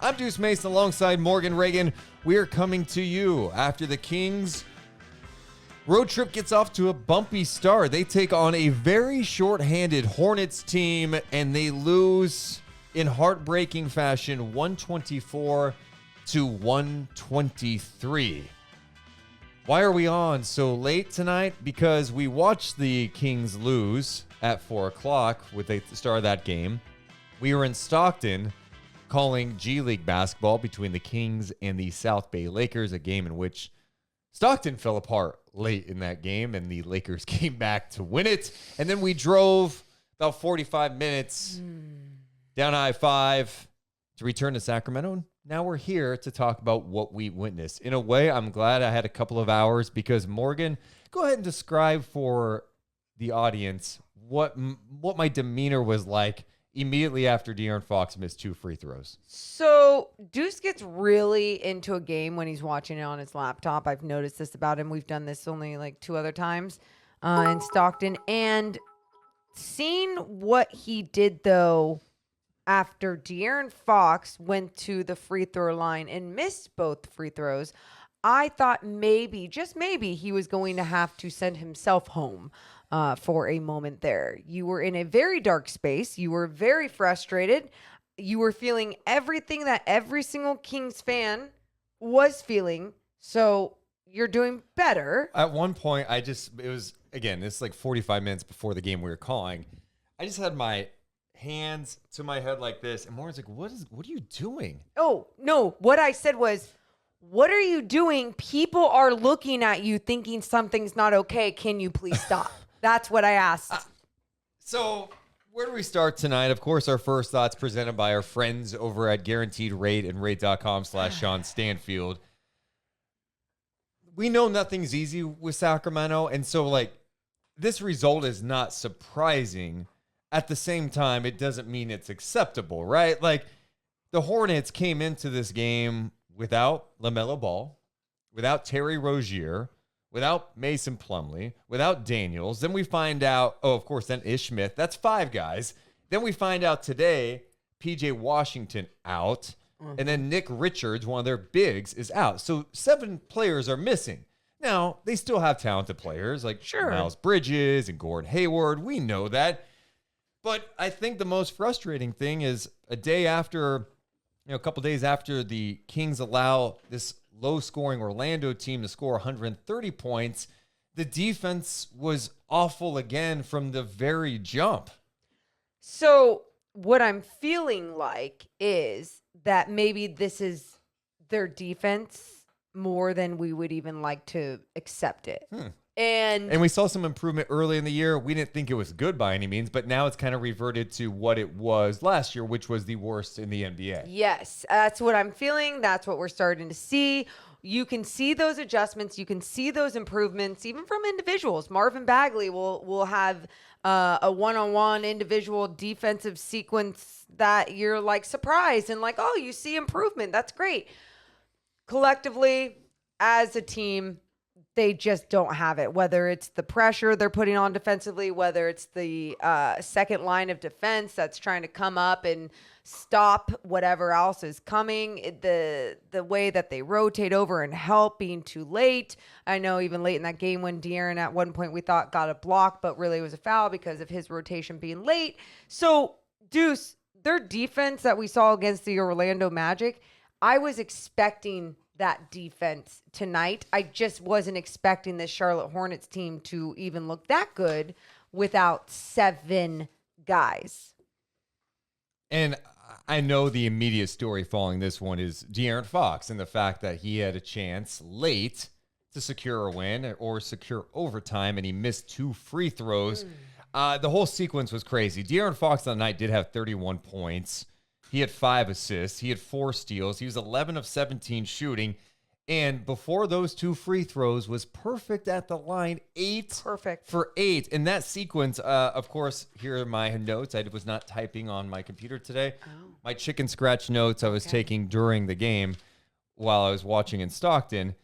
I'm Deuce Mason alongside Morgan Reagan. We are coming to you after the Kings road trip gets off to a bumpy start. They take on a very short-handed Hornets team, and they lose in heartbreaking fashion, 124-123. Why are we on so late tonight? Because we watched the Kings lose at 4 o'clock with the start of that game. We were in Stockton calling G League basketball between the Kings and the South Bay Lakers, a game in which Stockton fell apart late in that game, and the Lakers came back to win it. And then we drove about 45 minutes down I-5 to return to Sacramento. Now we're here to talk about what we witnessed. In a way, I'm glad I had a couple of hours because, Morgan, go ahead and describe for the audience what my demeanor was like immediately after De'Aaron Fox missed 2 free throws. So Deuce gets really into a game when he's watching it on his laptop. I've noticed this about him. We've done this only like 2 other times in Stockton. And seeing what he did, though, after De'Aaron Fox went to the free throw line and missed both free throws, I thought maybe, just maybe, he was going to have to send himself home for a moment there. You were in a very dark space. You were very frustrated. You were feeling everything that every single Kings fan was feeling. So you're doing better. At one point, it was, again, this is like 45 minutes before the game we were calling. I just had my hands to my head like this, and Morgan's like, what are you doing? Oh, no. What I said was, what are you doing? People are looking at you thinking something's not okay. Can you please stop? That's what I asked. So where do we start tonight? Of course, our first thoughts presented by our friends over at Guaranteed Rate and rate.com/Sean Stanfield. We know nothing's easy with Sacramento, and so like this result is not surprising. At the same time, it doesn't mean it's acceptable, right? Like the Hornets came into this game without LaMelo Ball, without Terry Rozier, without Mason Plumlee, without Daniels. Then we find out, of course, then Ish Smith. That's 5 guys. Then we find out today, PJ Washington out. And then Nick Richards, one of their bigs, is out. So 7 players are missing. Now, they still have talented players like Miles Bridges and Gordon Hayward. We know that. But I think the most frustrating thing is a couple days after the Kings allow this low-scoring Orlando team to score 130 points, the defense was awful again from the very jump. So what I'm feeling like is that maybe this is their defense more than we would even like to accept it. And we saw some improvement early in the year. We didn't think it was good by any means, but now it's kind of reverted to what it was last year, which was the worst in the NBA. Yes, that's what I'm feeling. That's what we're starting to see. You can see those adjustments. You can see those improvements, even from individuals. Marvin Bagley will have a one-on-one individual defensive sequence that you're like surprised and like, oh, you see improvement. That's great. Collectively, as a team, they just don't have it, whether it's the pressure they're putting on defensively, whether it's the second line of defense that's trying to come up and stop whatever else is coming, the way that they rotate over and help being too late. I know even late in that game when De'Aaron at one point we thought got a block, but really it was a foul because of his rotation being late. So, Deuce, their defense that we saw against the Orlando Magic, I was expecting that defense tonight. I just wasn't expecting this Charlotte Hornets team to even look that good without 7 guys. And I know the immediate story following this one is De'Aaron Fox and the fact that he had a chance late to secure a win or secure overtime, and he missed 2 free throws. The whole sequence was crazy. De'Aaron Fox on the night did have 31 points. He had 5 assists. He had 4 steals. He was 11 of 17 shooting. And before those 2 free throws was perfect at the line, 8 Perfect. for 8. In that sequence, of course, here are my notes. I was not typing on my computer today. My chicken scratch notes I was taking during the game while I was watching in Stockton.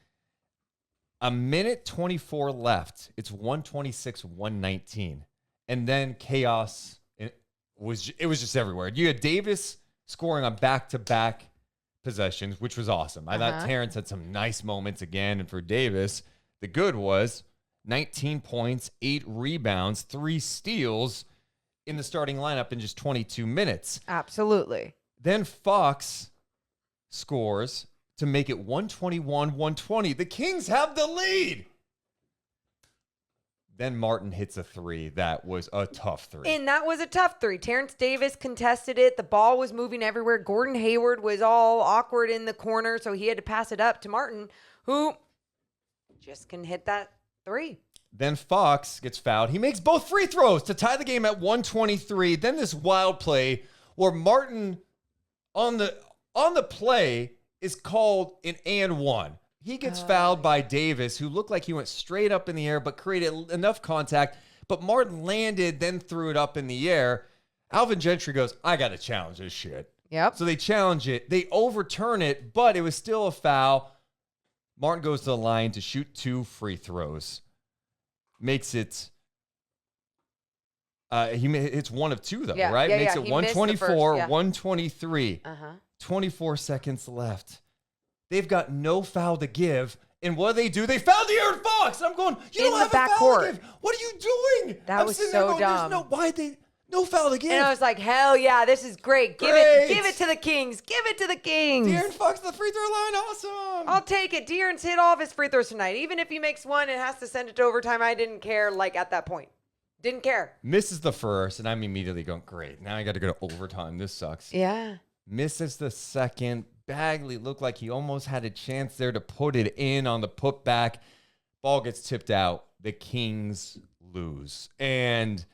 A minute 24 left. It's 126-119. And then chaos. It was just everywhere. You had Davis scoring on back-to-back possessions, which was awesome. I thought Terrence had some nice moments again. And for Davis, the good was 19 points, 8 rebounds, 3 steals in the starting lineup in just 22 minutes. Absolutely. Then Fox scores to make it 121-120. The Kings have the lead. Then Martin hits a 3. That was a tough 3. And that was a tough 3. Terrence Davis contested it. The ball was moving everywhere. Gordon Hayward was all awkward in the corner, so he had to pass it up to Martin, who just can hit that 3. Then Fox gets fouled. He makes both free throws to tie the game at 123. Then this wild play where Martin on the play is called an and one. He gets fouled by Davis, who looked like he went straight up in the air but created enough contact. But Martin landed, then threw it up in the air. Alvin Gentry goes, I got to challenge this shit. Yep. So they challenge it. They overturn it, but it was still a foul. Martin goes to the line to shoot 2 free throws. Makes it, it's 1 of 2 though, right? Makes it 124, 123. 24 seconds left. They've got no foul to give. And what do? They foul De'Aaron Fox. And I'm going, you don't have a foul to give. What are you doing? That was so dumb. No foul to give. And I was like, hell yeah, this is great. Give it to the Kings. Give it to the Kings. De'Aaron Fox at the free throw line. Awesome. I'll take it. De'Aaron's hit all of his free throws tonight. Even if he makes 1 and has to send it to overtime, I didn't care at that point. Didn't care. Misses the first, and I'm immediately going, great. Now I got to go to overtime. This sucks. Yeah. Misses the second. Bagley looked like he almost had a chance there to put it in on the putback. Ball gets tipped out. The Kings lose. And,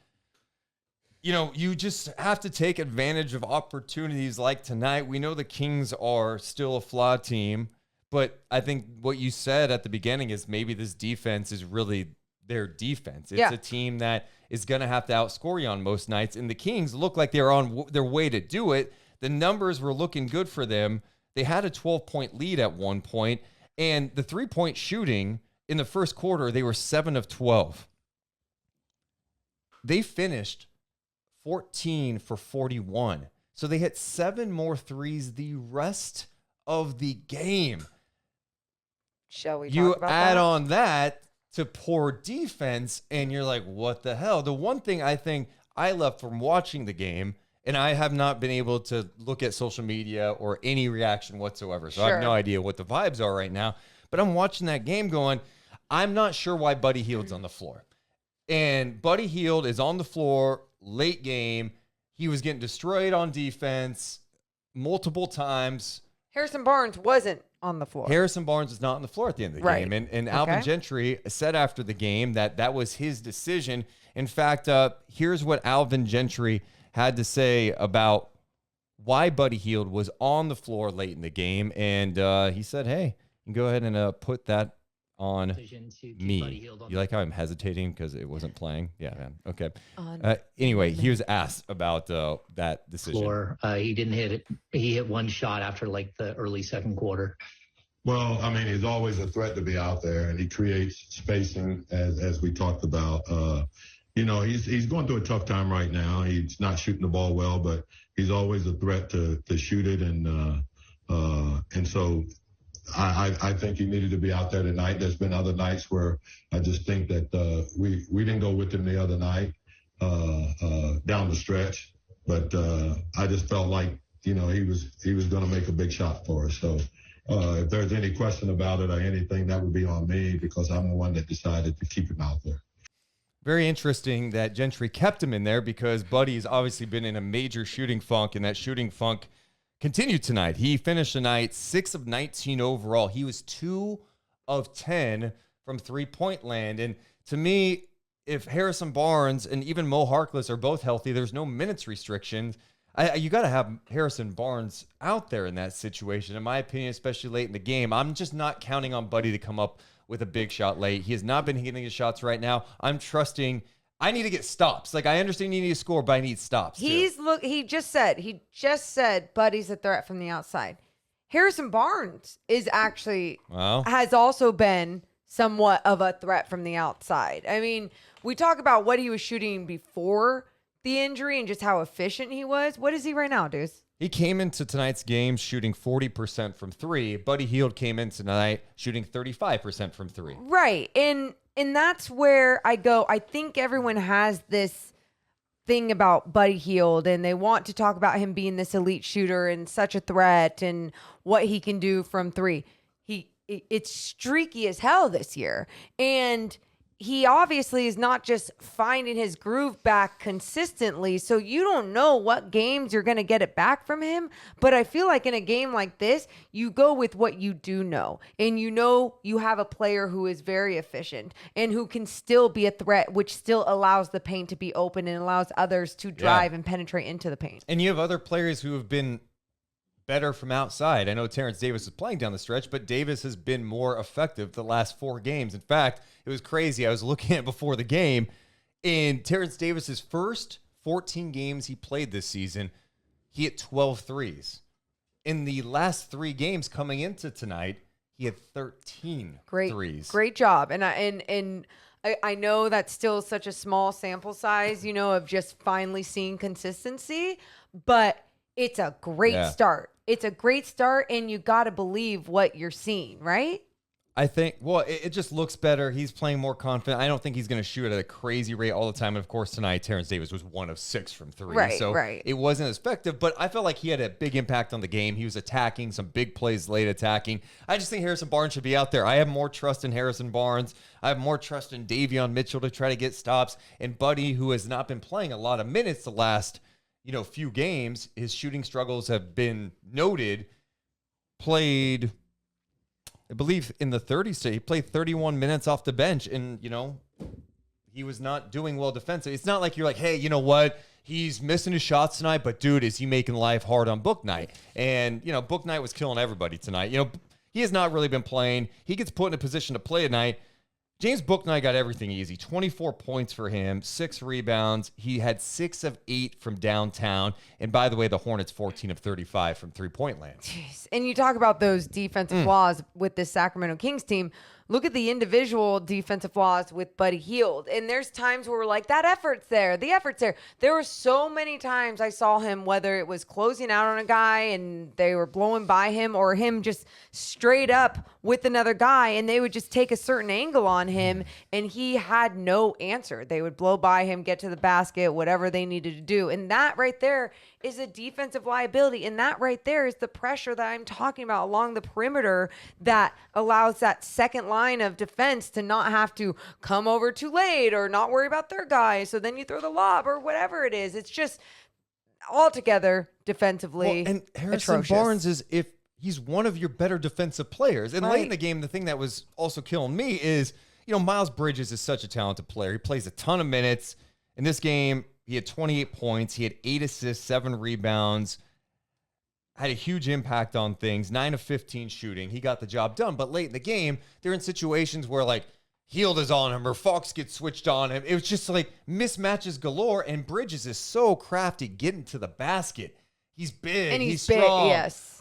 you just have to take advantage of opportunities like tonight. We know the Kings are still a flawed team, but I think what you said at the beginning is maybe this defense is really their defense. It's a team that is going to have to outscore you on most nights, and the Kings look like they're on their way to do it. The numbers were looking good for them. They had a 12-point lead at one point, and the three-point shooting in the first quarter, they were 7 of 12. They finished 14 for 41. So they hit 7 more threes the rest of the game. Shall we You talk about add that? on that to poor defense, and you're like, what the hell? The one thing I think I left from watching the game, and I have not been able to look at social media or any reaction whatsoever. So I have no idea what the vibes are right now. But I'm watching that game going, I'm not sure why Buddy Hield's on the floor. And Buddy Hield is on the floor late game. He was getting destroyed on defense multiple times. Harrison Barnes wasn't on the floor. Harrison Barnes is not on the floor at the end of the game. And Alvin Gentry said after the game that was his decision. In fact, here's what Alvin Gentry had to say about why Buddy Hield was on the floor late in the game. And he said, hey, you can go ahead and put that on me. You like how I'm hesitating because it wasn't playing? Yeah, man. Okay. Anyway, he was asked about that decision. Floor. He didn't hit it. He hit 1 shot after the early second quarter. Well, I mean, he's always a threat to be out there, and he creates spacing as we talked about. He's going through a tough time right now. He's not shooting the ball well, but he's always a threat to shoot it. And so I think he needed to be out there tonight. There's been other nights where I just think that we didn't go with him the other night down the stretch. But I just felt like, he was going to make a big shot for us. So if there's any question about it or anything, that would be on me because I'm the one that decided to keep him out there. Very interesting that Gentry kept him in there because Buddy's obviously been in a major shooting funk, and that shooting funk continued tonight. He finished the night 6 of 19 overall. He was 2 of 10 from three-point land. And to me, if Harrison Barnes and even Mo Harkless are both healthy, there's no minutes restrictions. You got to have Harrison Barnes out there in that situation, in my opinion, especially late in the game. I'm just not counting on Buddy to come up with a big shot late. He has not been hitting his shots right now. I'm trusting. I need to get stops. I understand you need to score, but I need stops. He just said Buddy's a threat from the outside. Harrison Barnes is actually has also been somewhat of a threat from the outside. I mean, we talk about what he was shooting before the injury and just how efficient he was. What is he right now, Deuce? He came into tonight's game shooting 40% from three. Buddy Hield came in tonight shooting 35% from three. Right. And that's where I go. I think everyone has this thing about Buddy Hield, and they want to talk about him being this elite shooter and such a threat and what he can do from three. It's streaky as hell this year. And he obviously is not just finding his groove back consistently. So you don't know what games you're going to get it back from him. But I feel like in a game like this, you go with what you do know. And you know you have a player who is very efficient and who can still be a threat, which still allows the paint to be open and allows others to drive and penetrate into the paint. And you have other players who have been better from outside. I know Terrence Davis is playing down the stretch, but Davis has been more effective the last 4 games. In fact, it was crazy. I was looking at it before the game, in Terrence Davis's first 14 games he played this season, he hit 12 threes. In the last 3 games coming into tonight, he had 13 threes. Great job. And I know that's still such a small sample size, of just finally seeing consistency, but it's a great start. It's a great start, and you got to believe what you're seeing, right? I think, it just looks better. He's playing more confident. I don't think he's going to shoot at a crazy rate all the time. And, of course, tonight, Terrence Davis was 1 of 6 from 3. Right. It wasn't as effective, but I felt like he had a big impact on the game. He was attacking, some big plays late attacking. I just think Harrison Barnes should be out there. I have more trust in Harrison Barnes. I have more trust in Davion Mitchell to try to get stops. And Buddy, who has not been playing a lot of minutes the last few games, his shooting struggles have been noted. Played, I believe, in the 30s. He played 31 minutes off the bench, and, he was not doing well defensively. It's not like you're like, hey, you know what? He's missing his shots tonight, but, dude, is he making life hard on Book Night? And, Book Night was killing everybody tonight. He has not really been playing. He gets put in a position to play tonight. James Bouknight got everything easy. 24 points for him, 6 rebounds. He had 6 of 8 from downtown. And by the way, the Hornets 14 of 35 from three-point land. Jeez. And you talk about those defensive flaws with this Sacramento Kings team. Look at the individual defensive flaws with Buddy Hield. And there's times where we're like, that effort's there. The effort's there. There were so many times I saw him, whether it was closing out on a guy and they were blowing by him, or him just straight up with another guy, and they would just take a certain angle on him, and he had no answer. They would blow by him, get to the basket, whatever they needed to do. And that right there is a defensive liability. And that right there is the pressure that I'm talking about along the perimeter that allows that second line of defense to not have to come over too late or not worry about their guy. So then you throw the lob or whatever it is. It's just altogether defensively and Harrison atrocious. Barnes is, if he's one of your better defensive players. And late in the game, the thing that was also killing me is, Miles Bridges is such a talented player. He plays a ton of minutes. In this game, he had 28 points. He had 8 assists, 7 rebounds. Had a huge impact on things. 9 of 15 shooting. He got the job done. But late in the game, they're in situations where, Hield is on him or Fox gets switched on him. It was just mismatches galore. And Bridges is so crafty getting to the basket. He's big. And he's big, strong. yes.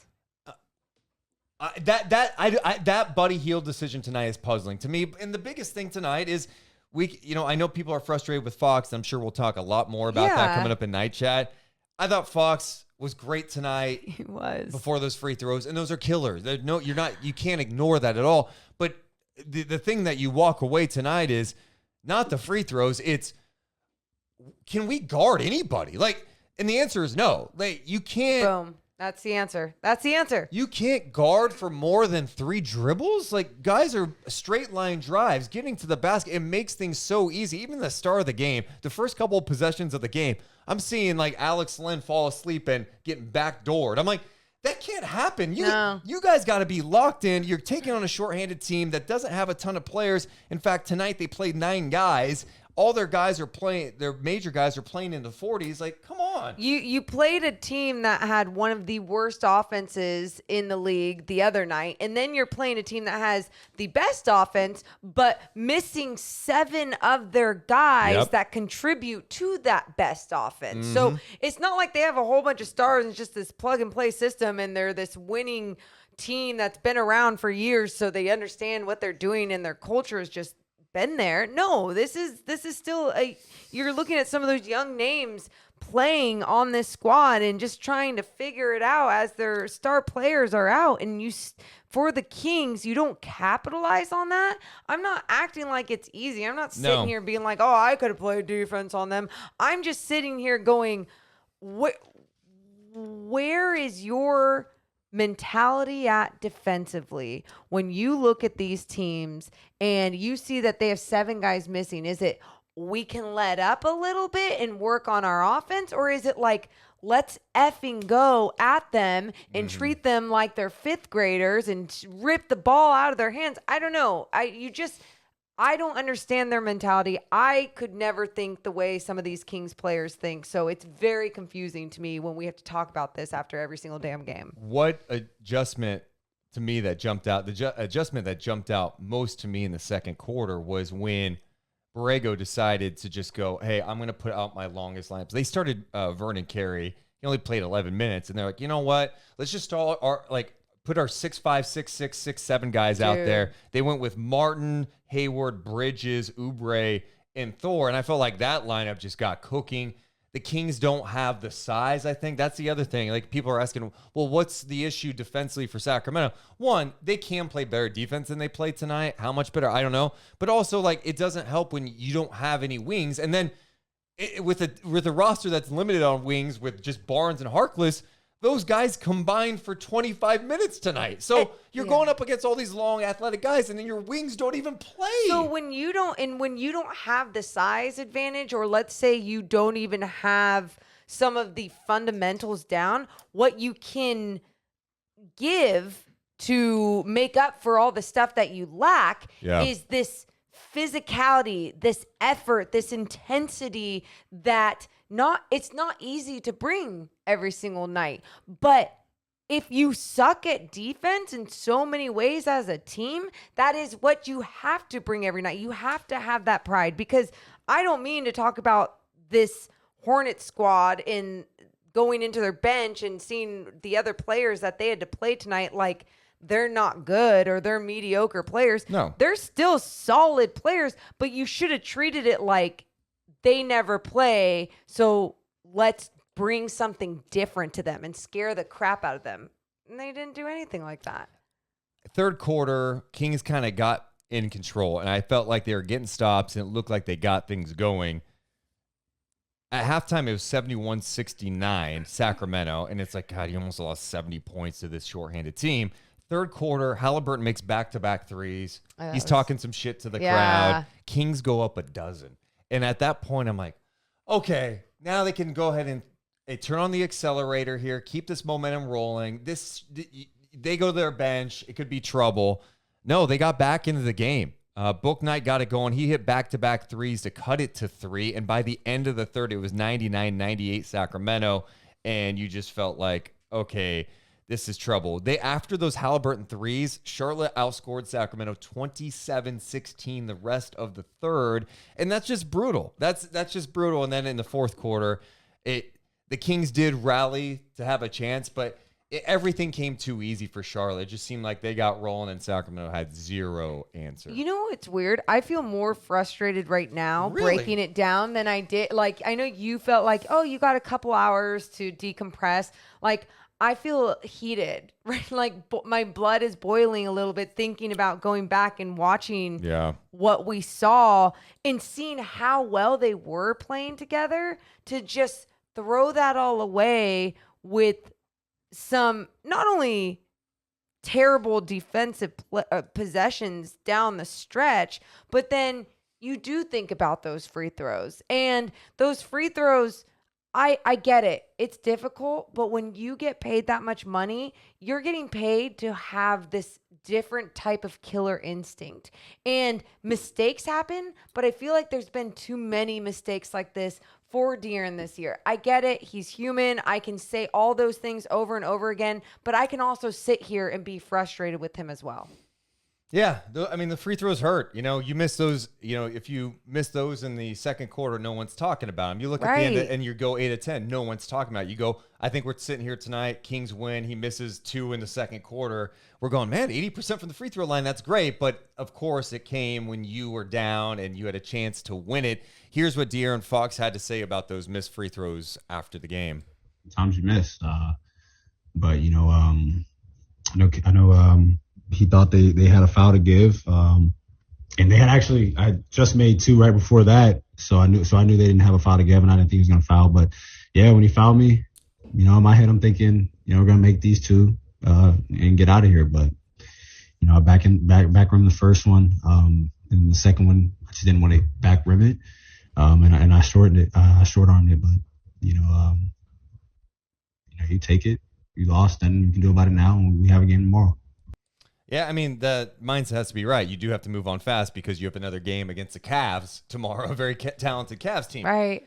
That Buddy Hield decision tonight is puzzling to me. And the biggest thing tonight is, I know people are frustrated with Fox. I'm sure we'll talk a lot more about that coming up in Night Chat. I thought Fox was great tonight. He was. Before those free throws, and those are killers. You can't ignore that at all. But the thing that you walk away tonight is not the free throws. It's, can we guard anybody? And the answer is no. You can't. Boom. That's the answer. That's the answer. You can't guard for more than 3 dribbles. Guys are straight line drives, getting to the basket. It makes things so easy. Even the start of the game, the first couple of possessions of the game, I'm seeing Alex Len fall asleep and getting backdoored. I'm like, that can't happen. You guys got to be locked in. You're taking on a shorthanded team that doesn't have a ton of players. In fact, tonight they played 9 guys. All their guys are playing, their major guys are playing in the 40s. Come on. You played a team that had one of the worst offenses in the league the other night, and then you're playing a team that has the best offense, but missing 7 of their guys that contribute to that best offense. Mm-hmm. So it's not like they have a whole bunch of stars and it's just this plug-and-play system, and they're this winning team that's been around for years, so they understand what they're doing, and their culture is just been there. No, this is still you're looking at some of those young names playing on this squad and just trying to figure it out as their star players are out. And for the Kings, you don't capitalize on that. I'm not acting like it's easy. I'm not sitting here being like, oh, I could have played defense on them. I'm just sitting here going, where is your mentality at defensively when you look at these teams and you see that they have 7 guys missing? Is it we can let up a little bit and work on our offense, or is it like let's effing go at them and treat them like they're 5th graders and rip the ball out of their hands? I don't know. I don't understand their mentality. I could never think the way some of these Kings players think. So it's very confusing to me when we have to talk about this after every single damn game. What adjustment to me that jumped out, the adjustment that jumped out most to me in the second quarter was when Borrego decided to just go, hey, I'm going to put out my longest lineups. They started Vernon Carey. He only played 11 minutes. And they're like, you know what? Let's just put our 6'5", 6'6", 6'7" guys out there. They went with Martin, Hayward, Bridges, Oubre, and Thor. And I felt like that lineup just got cooking. The Kings don't have the size, I think. That's the other thing. Like, people are asking, well, what's the issue defensively for Sacramento? One, they can play better defense than they played tonight. How much better? I don't know. But also, like, it doesn't help when you don't have any wings. And then with a roster that's limited on wings with just Barnes and Harkless, those guys combined for 25 minutes tonight. So you're going up against all these long athletic guys, and then your wings don't even play. So when you don't have the size advantage, or let's say you don't even have some of the fundamentals down, what you can give to make up for all the stuff that you lack is this physicality, this effort, this intensity that it's not easy to bring every single night. But if you suck at defense in so many ways as a team, that is what you have to bring every night. You have to have that pride, because I don't mean to talk about this Hornets squad in going into their bench and seeing the other players that they had to play tonight like they're not good or they're mediocre players. No. They're still solid players, but you should have treated it like they never play, so let's bring something different to them and scare the crap out of them. And they didn't do anything like that. Third quarter, Kings kind of got in control, and I felt like they were getting stops, and it looked like they got things going. At halftime, it was 71-69 Sacramento, and it's like, God, you almost lost 70 points to this shorthanded team. Third quarter, Halliburton makes back-to-back threes. He's talking some shit to the crowd. Kings go up a dozen. And at that point, I'm like, okay, now they can go ahead and turn on the accelerator here, keep this momentum rolling. They go to their bench. It could be trouble. No, they got back into the game. Book Knight got it going. He hit back-to-back threes to cut it to 3. And by the end of the third, it was 99-98 Sacramento. And you just felt like, okay, this is trouble. After those Halliburton threes, Charlotte outscored Sacramento 27-16 the rest of the third, and that's just brutal. That's just brutal. And then in the fourth quarter, the Kings did rally to have a chance, but everything came too easy for Charlotte. It just seemed like they got rolling, and Sacramento had zero answer. You know what's weird? I feel more frustrated right now breaking it down than I did. Like, I know you felt like, oh, you got a couple hours to decompress. Like, I feel heated, right? Like my blood is boiling a little bit thinking about going back and watching what we saw and seeing how well they were playing together, to just throw that all away with some not only terrible defensive possessions down the stretch, but then you do think about those free throws. And those free throws, I get it. It's difficult, but when you get paid that much money, you're getting paid to have this different type of killer instinct. And mistakes happen, but I feel like there's been too many mistakes like this for De'Aaron this year. I get it. He's human. I can say all those things over and over again, but I can also sit here and be frustrated with him as well. Yeah, I mean the free throws hurt. You miss those. If you miss those in the second quarter, no one's talking about them. You look at the end and you go 8 of 10, no one's talking about it. You go, I think we're sitting here tonight. Kings win. He misses 2 in the second quarter. We're going, man, 80% from the free throw line. That's great, but of course it came when you were down and you had a chance to win it. Here's what De'Aaron Fox had to say about those missed free throws after the game. Times you missed, but I know. He thought they had a foul to give, and they had I just made 2 right before that, so I knew they didn't have a foul to give, and I didn't think he was gonna foul. But yeah, when he fouled me, in my head I'm thinking, we're gonna make these 2 and get out of here. But back rim the first one, and the second one I just didn't want to back rim it, and I short armed it. But you take it, you lost, then we can do about it now, and we have a game tomorrow. Yeah, I mean, the mindset has to be right. You do have to move on fast because you have another game against the Cavs tomorrow, a very talented Cavs team. Right.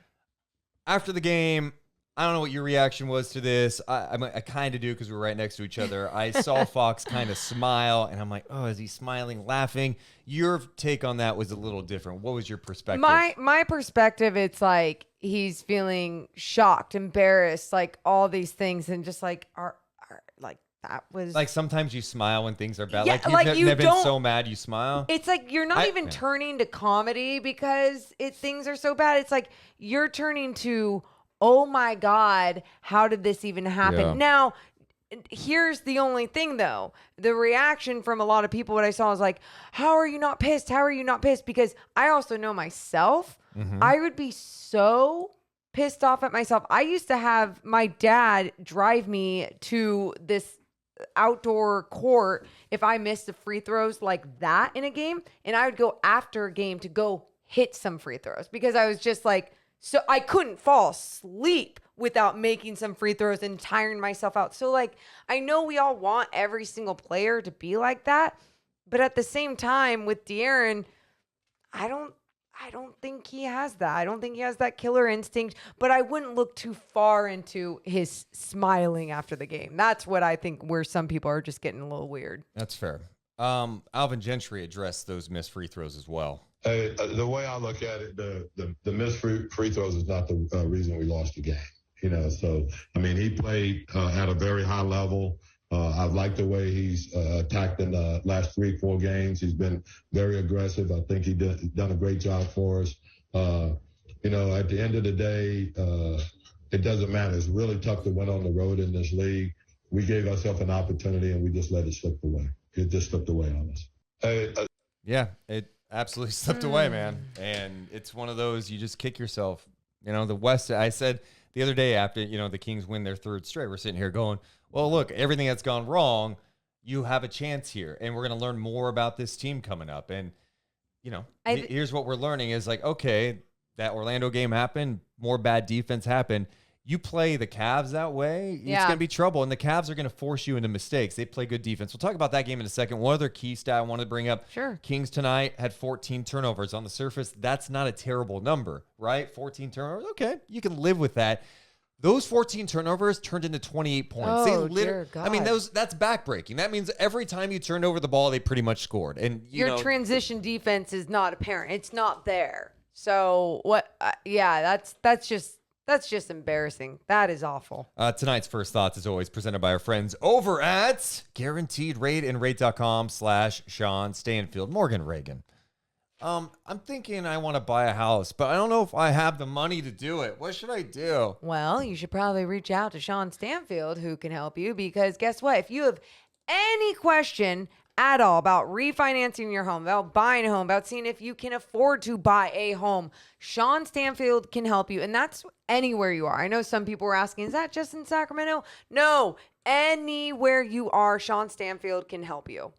After the game, I don't know what your reaction was to this. I kind of do because we were right next to each other. I saw Fox kind of smile, and I'm like, oh, is he smiling, laughing? Your take on that was a little different. What was your perspective? My perspective, it's like he's feeling shocked, embarrassed, like all these things, and just like, that was like sometimes you smile when things are bad. Yeah, You've never been so mad you smile. It's like you're not even turning to comedy because things are so bad. It's like you're turning to, oh my God, how did this even happen? Yeah. Now, here's the only thing though. The reaction from a lot of people, what I saw was like, how are you not pissed? How are you not pissed? Because I also know myself. Mm-hmm. I would be so pissed off at myself. I used to have my dad drive me to this outdoor court if I missed the free throws like that in a game, and I would go after a game to go hit some free throws because I was just like, so I couldn't fall asleep without making some free throws and tiring myself out. So like, I know we all want every single player to be like that, but at the same time with De'Aaron, I don't think he has that. I don't think he has that killer instinct, but I wouldn't look too far into his smiling after the game. That's what I think where some people are just getting a little weird. That's fair. Alvin Gentry addressed those missed free throws as well. The way I look at it, the missed free throws is not the reason we lost the game. So, I mean, he played at a very high level. I've liked the way he's attacked in the last 3-4 games. He's been very aggressive. I think he's done a great job for us. At the end of the day, it doesn't matter. It's really tough to win on the road in this league. We gave ourselves an opportunity, and we just let it slip away. It just slipped away on us. Yeah, it absolutely slipped away, man. And it's one of those, you just kick yourself. The West, I said the other day after, the Kings win their 3rd straight, we're sitting here going, well, look, everything that's gone wrong, you have a chance here. And we're going to learn more about this team coming up. And, here's what we're learning is like, okay, that Orlando game happened, more bad defense happened. You play the Cavs that way, it's going to be trouble. And the Cavs are going to force you into mistakes. They play good defense. We'll talk about that game in a second. One other key stat I want to bring up. Sure. Kings tonight had 14 turnovers. On the surface, that's not a terrible number, right? 14 turnovers. Okay, you can live with that. Those 14 turnovers turned into 28 points. Oh, dear God. I mean, that's backbreaking. That means every time you turned over the ball, they pretty much scored. And your transition defense is not apparent. It's not there. So what? That's just embarrassing. That is awful. Tonight's First Thoughts is always presented by our friends over at Guaranteed Rate and Rate.com/Sean Stanfield. Morgan Reagan. I'm thinking I want to buy a house, but I don't know if I have the money to do it. What should I do? Well, you should probably reach out to Sean Stanfield, who can help you, because guess what? If you have any question at all about refinancing your home, about buying a home, about seeing if you can afford to buy a home, Sean Stanfield can help you. And that's anywhere you are. I know some people were asking, is that just in Sacramento? No, anywhere you are, Sean Stanfield can help you.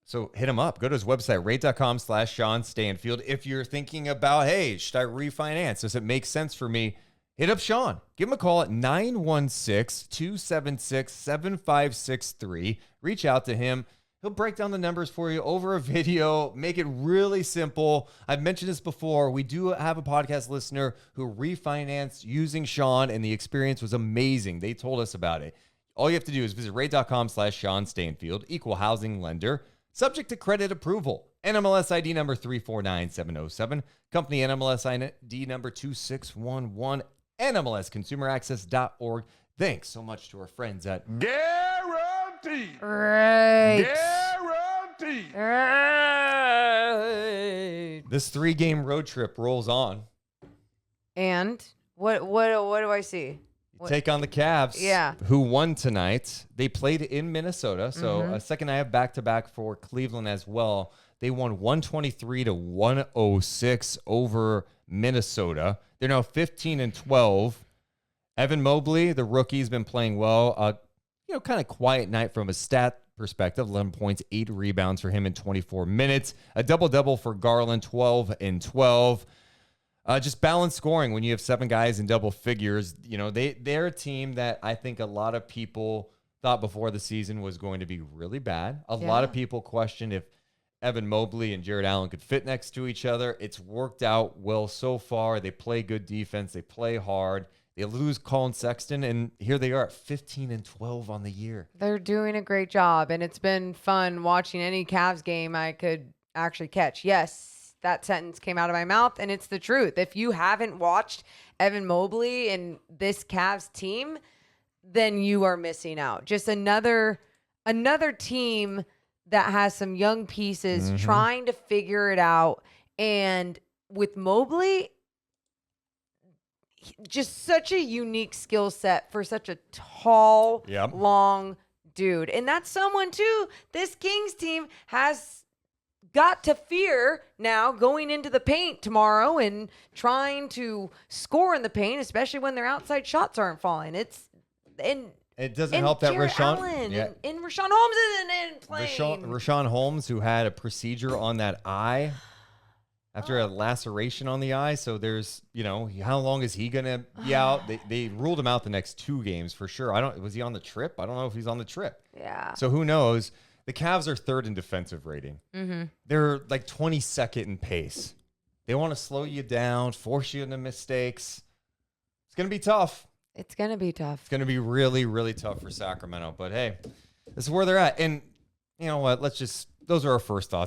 So hit him up. Go to his website, rate.com/Sean Stanfield. If you're thinking about, hey, should I refinance? Does it make sense for me? Hit up Sean. Give him a call at 916-276-7563. Reach out to him. He'll break down the numbers for you over a video, make it really simple. I've mentioned this before. We do have a podcast listener who refinanced using Sean, and the experience was amazing. They told us about it. All you have to do is visit rate.com/Sean Stanfield, equal housing lender. Subject to credit approval. NMLS ID number 349707. Company NMLS ID number 2611. NMLSconsumeraccess.org. Thanks so much to our friends at Guaranteed. Right. Guaranteed. Right. This 3-game road trip rolls on. And what do I see? Take on the Cavs, Yeah. who won tonight. They played in Minnesota, so a second I have back-to-back for Cleveland as well. They won 123 to 106 over Minnesota. They're now 15-12. Evan Mobley, the rookie, has been playing well. Kind of quiet night from a stat perspective. 11 points, 8 rebounds for him in 24 minutes. A double-double for Garland, 12 and 12. Just balanced scoring when you have 7 guys in double figures. They're a team that I think a lot of people thought before the season was going to be really bad. A lot of people questioned if Evan Mobley and Jared Allen could fit next to each other. It's worked out well so far. They play good defense. They play hard. They lose Colin Sexton, and here they are at 15-12 on the year. They're doing a great job, and it's been fun watching any Cavs game I could actually catch. Yes, that sentence came out of my mouth, and it's the truth. If you haven't watched Evan Mobley and this Cavs team, then you are missing out. Just another team that has some young pieces trying to figure it out. And with Mobley, just such a unique skill set for such a tall, long dude. And that's someone, too, this Kings team has got to fear now going into the paint tomorrow and trying to score in the paint, especially when their outside shots aren't falling. It doesn't help that Jared Rashawn Allen and Rashawn Holmes isn't in playing. Rashawn Holmes, who had a procedure on that eye after a laceration on the eye. So there's, how long is he going to be out? They ruled him out the next 2 games for sure. Was he on the trip? I don't know if he's on the trip. Yeah. So who knows? The Cavs are 3rd in defensive rating. They're like 22nd in pace. They want to slow you down, force you into mistakes. It's going to be tough. It's going to be tough. It's going to be really, really tough for Sacramento. But hey, this is where they're at. And you know what? Those are our first thoughts.